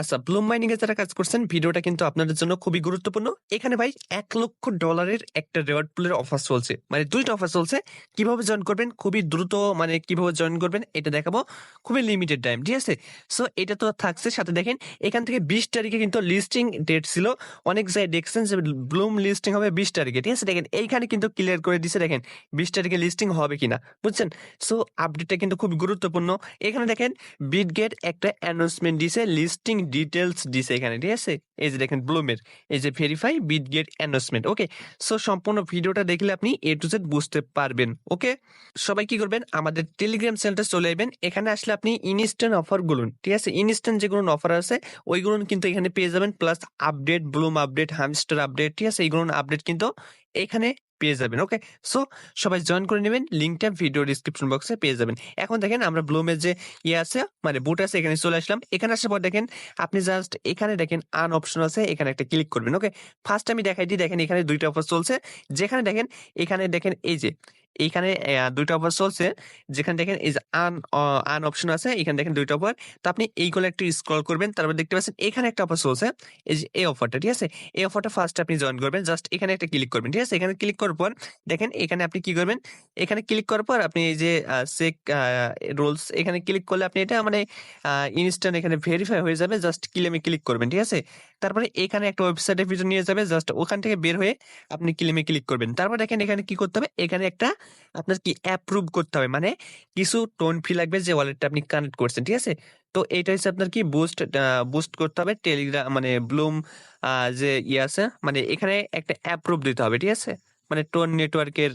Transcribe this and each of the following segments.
আচ্ছা, Bloom mining এ যারা কাজ করছেন ভিডিওটা কিন্তু আপনাদের জন্য খুবই গুরুত্বপূর্ণ। এখানে ভাই $1,00,000 একটা রিওয়ার্ড পুলের অফার চলছে। মানে ২ টা অফার চলছে। কিভাবে জয়েন করবেন? খুবই দ্রুত মানে কিভাবে জয়েন করবেন এটা দেখাবো। খুবই লিমিটেড টাইম। ঠিক আছে? সো এটা তো থাকছে সাথে দেখেন এখান থেকে ২০ তারিখে কিন্তু লিস্টিং ডেট ছিল। অনেক জায়গায় দেখছেন যে ব্লুম লিস্টিং হবে ২০ তারিখে। ঠিক আছে? দেখেন এইখানে কিন্তু ক্লিয়ার করে দিছে দেখেন ২০ তারিখে লিস্টিং হবে কিনা। বুঝছেন? সো আপডেটটা কিন্তু খুবই গুরুত্বপূর্ণ। এখানে দেখেন বিটগেট একটা অ্যানাউন্সমেন্ট দিছে, লিস্টিং ডিটেইলস দিছে এখানে। ঠিক আছে? এই যে দেখেন ব্লুমের এই যে ভেরিফাই বিটগেট অ্যানাউন্সমেন্ট। ওকে? সো সম্পূর্ণ ভিডিওটা দেখলে আপনি A to Z বুঝতে পারবেন। ওকে? সবাই কি করবেন? আমাদের টেলিগ্রাম চ্যানেলটা চলে আসবেন। এখানে আসলে আপনি ইনস্ট্যান্ট অফার গুলো, ঠিক আছে? ইনস্ট্যান্ট যেগুলো অফার আছে ওইগুলো কিন্তু এখানে পেয়ে যাবেন। Plus update, Bloom update, hamster update, ঠিক আছে? এইগুলো আপডেট কিন্তু এখানে পেয়ে যাবেন। ওকে? সো সবাই জয়েন করে নেবেন। লিংকটা ভিডিও ডেসক্রিপশন বক্সে পেয়ে যাবেন। এখন দেখেন আমরা ব্লুমের যে আছে মানে বুট আছে এখানে চলে আসলাম। এখানে আসার পর দেখেন আপনি জাস্ট এখানে দেখেন আর্ন অপশন আছে, এখানে একটা ক্লিক করবেন। ওকে? ফার্স্ট আমি দেখাই দিই, দেখেন এখানে ২ টা অফার চলছে। যেখানে দেখেন এখানে দেখেন এই যে এইখানে ২ টা অফার চলছে। যেখানে দেখেন এই যে আর্ন অপশন আছে, এখানে দেখেন ২ টা অফার। তো আপনি এইগুলো একটু স্ক্রল করবেন। তারপর দেখতে পাচ্ছেন এখানে একটা অফার চলছে। এই যে এই অফারটা, ঠিক আছে? এই অফারটা ফার্স্ট আপনি জয়েন করবেন। জাস্ট এখানে একটা ক্লিক করবেন। ঠিক আছে? এখানে ক্লিক করার পর দেখেন এখানে আপনি কি করবেন? এখানে ক্লিক করার পর আপনি এই যে চেক রুলস এখানে ক্লিক করলে আপনি এটা মানে ইনস্ট্যান্ট এখানে ভেরিফাই হয়ে যাবে। জাস্ট ক্লেমে ক্লিক করবেন। ঠিক আছে? তারপরে এখানে একটা ওয়েবসাইটের ভিতর নিয়ে যাবে। জাস্ট ওখান থেকে বের হয়ে আপনি ক্লেমে ক্লিক করবেন। তারপর দেখেন এখানে কি করতে হবে? এখানে একটা আপনার কি অ্যাপ্রুভ করতে হবে। মানে কিছু টোন ফি লাগবে যে ওয়ালেটটা আপনি কানেক্ট করছেন। ঠিক আছে? তো এইটা হচ্ছে আপনার কি বুস্ট করতে হবে টেলিগ্রাম মানে ব্লুম যে আছে মানে এখানে একটা অ্যাপ্রুভ দিতে হবে। ঠিক আছে? মানে টোন নেটওয়ার্কের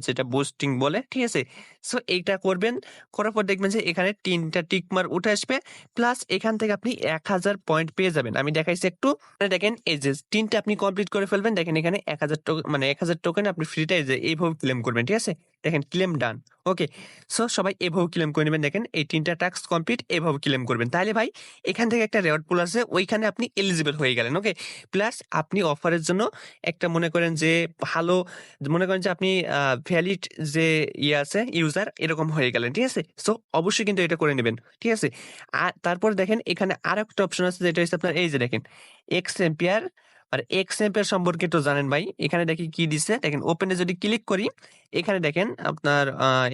যেটা বুস্টিং বলে। ঠিক আছে? সো এইটা করবেন। করার পর দেখবেন যে এখানে ৩ টা টিক মার্ক উঠে আসবে। প্লাস এখান থেকে আপনি ১,০০০ পয়েন্ট পেয়ে যাবেন। আমি দেখাইছি একটু। মানে দেখেন এই যে ৩ টা আপনি কমপ্লিট করে ফেলবেন। দেখেন এখানে ১,০০০ মানে ১,০০০ টোকেন আপনি ফ্রিতে এই যে এইভাবে ক্লেম করবেন। ঠিক আছে? দেখেন ক্লেম ডান। ওকে? সো সবাই এভাবে ক্লেম করে নেবেন। দেখেন এই ৩ টা টাস্ক কমপ্লিট এভাবে ক্লেম করবেন। তাহলে ভাই এখান থেকে একটা রিওয়ার্ড পুল আছে। ওইখানে আপনি এলিজিবল হয়ে গেলেন। ওকে? প্লাস আপনি অফারের জন্য একটা মনে করেন যে ভালো মনে করেন যে আপনি ভ্যালিড যে আছে ইউজার এরকম হয়ে গেলেন। ঠিক আছে? সো অবশ্যই কিন্তু এটা করে নিবেন। ঠিক আছে? আর তারপর দেখেন এখানে আরেকটা অপশন আছে যেটা হচ্ছে আপনার এই যে দেখেন এক্স এম্পিয়ার আর এক্স এম্পিয়ার সম্পর্কে তো জানেন ভাই। এখানে দেখি কি দিছে। দেখেন ওপেনে যদি ক্লিক করি এখানে দেখেন আপনার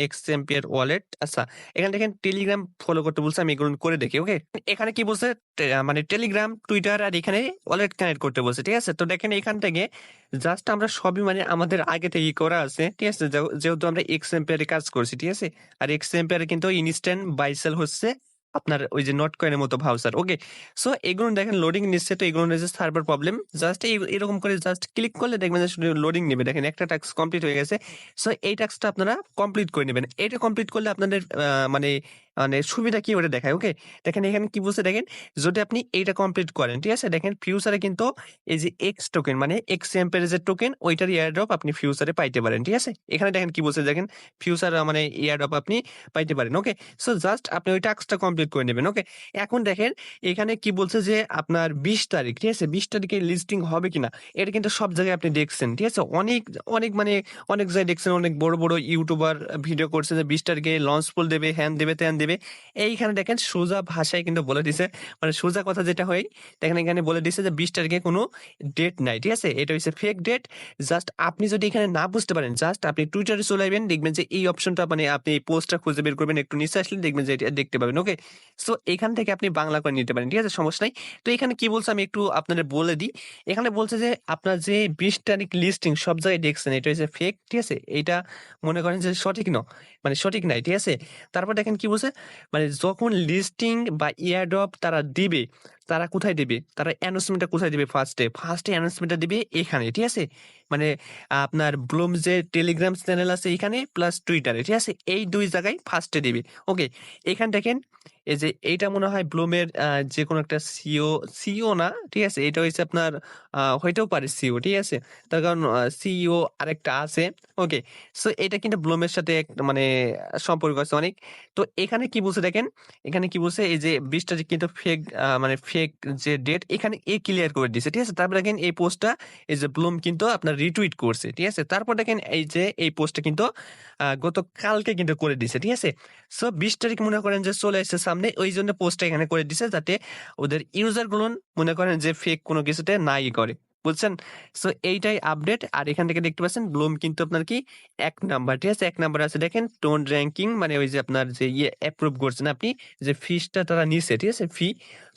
এক্স এম্পিয়ার ওয়ালেট আচ্ছা এখানে দেখেন টেলিগ্রাম ফলো করতে বলছে। আমি এগুলো করে দেখি। ওকে? এখানে কি বলছে মানে টেলিগ্রাম, টুইটার আর এখানে ওয়ালেট কানেক্ট করতে বলছে। ঠিক আছে? তো দেখেন এখান থেকে জাস্ট আমরা সবই মানে আমাদের আগে থেকেই করা আছে। ঠিক আছে? যেহেতু আমরা এক্স এম্পিয়ারে কাজ করছি। ঠিক আছে? আর এক্স এম্পিয়ারে কিন্তু ইনস্ট্যান্ট বাই সেল হচ্ছে আপনার ওই যে নট কয়েনের মতো ভাউচার। ওকে? সো এগুলো দেখেন লোডিং নিচ্ছে। তো এগুলো নিচ্ছে সার্ভার প্রবলেম। জাস্ট এরকম করে জাস্ট ক্লিক করলে দেখবেন যে শুধু লোডিং নেবে। দেখেন একটা টাস্ক কমপ্লিট হয়ে গেছে। সো এই টাস্কটা আপনারা কমপ্লিট করে নেবেন। এটা কমপ্লিট করলে আপনাদের মানে মানে সুবিধা কি ওটা দেখায়। ওকে? দেখেন এখানে কি বলছে দেখেন যদি আপনি এইটা কমপ্লিট করেন। ঠিক আছে? দেখেন ফিউচারে কিন্তু এই যে এক্স টোকেন মানে এক্স এম্পের যে টোকেন ওইটার এয়ারড্রপ আপনি ফিউচারে পাইতে পারেন। ঠিক আছে? এখানে দেখেন কি বলছে দেখেন ফিউচার মানে এয়ারড্রপ আপনি পাইতে পারেন। ওকে? সো জাস্ট আপনি ওই টাস্কটা কমপ্লিট করে নেবেন। ওকে? এখন দেখেন এখানে কি বলছে যে আপনার ২০ তারিখ, ঠিক আছে? ২০ তারিখে লিস্টিং হবে কিনা এটা কিন্তু সব জায়গায় আপনি দেখছেন। ঠিক আছে? অনেক অনেক মানে অনেক জায়গায় দেখছেন অনেক বড়, বড় ইউটিউবার ভিডিও করছে যে ২০ তারিখে লঞ্চ পুল দেবে, হ্যান দেবে, ত্যান দেবে। এইখানে দেখেন সোজা ভাষায় কিন্তু বলে দিছে। মানে সোজা কথা যেটা হয় দেখেন এখানে বলে দিছে যে ২০ তারিখে কোনো ডেট নাই। ঠিক আছে? এটা হইছে ফেক ডেট। জাস্ট আপনি যদি এখানে না বুঝতে পারেন, জাস্ট আপনি টুইটারে চলে যাবেন, দেখবেন যে এই অপশনটা মানে আপনি এই পোস্টটা খুঁজে বের করবেন। একটু নিচে আসলে দেখবেন যে এটা দেখতে পাবেন। ওকে? সো এখান থেকে আপনি বাংলা করে নিতে পারেন। ঠিক আছে? সমস্যা নাই। তো এখানে কি বলছে আমি একটু আপনাদের বলে দিই। এখানে বলছে যে আপনার যে ২০ তারিখ লিস্টিং সব জায়গায় দেখছেন এটা হচ্ছে ফেক। ঠিক আছে? এইটা মনে করেন যে সঠিক মানে সঠিক নাই। ঠিক আছে? তারপর দেখেন কি বলছে মানে যখন লিস্টিং বা এয়ারড্রপ তারা দিবে, তারা কোথায় দিবে? তারা অ্যানাউন্সমেন্টটা কোথায় দিবে ফার্স্টে? ফার্স্টে অ্যানাউন্সমেন্টটা দিবে এখানে। ঠিক আছে? মানে আপনার ব্লুম যে টেলিগ্রাম চ্যানেল আছে এখানে প্লাস টুইটারে। ঠিক আছে? এই ২ জায়গায় ফার্স্টে দিবে। ওকে? এখান দেখেন এই যে এইটা মনে হয় ব্লুমের যেকোনো একটা সিইও না। ঠিক আছে? এটা হইছে আপনার হইতেও পারে সিইও। ঠিক আছে? তার কারণ সিইও আরেকটা আছে। ওকে? সো এটা কিন্তু ব্লুমের সাথে মানে সম্পর্ক আছে অনেক। তো এখানে কি বলছে দেখেন, এখানে কি বলছে এই যে ২০ তারিখ কিন্তু ফেক মানে ফেক যে ডেট এখানে ক্লিয়ার করে দিছে। ঠিক আছে? তারপর দেখেন এই পোস্টটা এই যে ব্লুম কিন্তু আপনার রিটুইট করছে। ঠিক আছে? তারপর দেখেন এই যে এই পোস্টটা কিন্তু গতকালকে কিন্তু করে দিছে। ঠিক আছে? সো ২০ তারিখ মনে করেন যে চলে আসছে সামনে। ওইজন্য পোস্টটা এখানে করে দিছে যাতে ওদের ইউজার গুলো মনে করেন যে ফেক কোনো কিছুতে নাই করে। বুঝছেন? সো এইটাই আপডেট। আর এখান থেকে দেখতে পাচ্ছেন ব্লুম কিন্তু আপনার কি ১ নাম্বার। ঠিক আছে? ১ নাম্বারে আছে দেখেন টোন র‍্যাংকিং মানে ওই যে আপনার যে অ্যাপ্রুভ করছেন আপনি যে ফিসটা তারা নিছে। ঠিক আছে? ফি।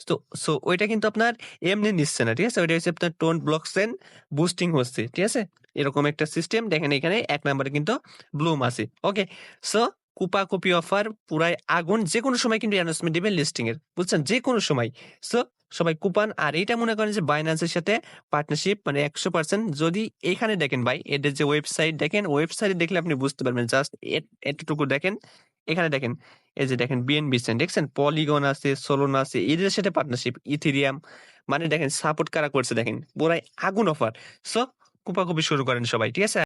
তো সো ওইটা কিন্তু আপনার এমনি নিচ্ছে না। ঠিক আছে? ওইটা হচ্ছে আপনার টোন ব্লকচেন বুস্টিং হচ্ছে। ঠিক আছে? এরকম একটা সিস্টেম দেখেন এখানে ১ নাম্বারে কিন্তু ব্লুম আছে। ওকে। সো কুপাকুপি অফার পুরাই আগুন। যেকোনো সময় কিন্তু অ্যানাউন্সমেন্ট দিবে লিস্টিং এর। বুঝছেন? যেকোনো সময়। সো সবাই কুপান। আর এইটা মনে করেন যে Binance এর সাথে পার্টনারশিপ মানে ১০০% যদি এখানে দেখেন ভাই এদের যে ওয়েবসাইট দেখেন, ওয়েবসাইটে দেখলে আপনি বুঝতে পারবেন। জাস্ট এতটুকু দেখেন। এখানে দেখেন, এই যে দেখেন BNB চেইন দেখছেন? Polygon আছে, Solana আছে। এদের সাথে পার্টনারশিপ। Ethereum মানে দেখেন সাপোর্ট কারা করছে দেখেন। পুরাই আগুন অফার। সো কুপাকুপি শুরু করেন সবাই। ঠিক আছে?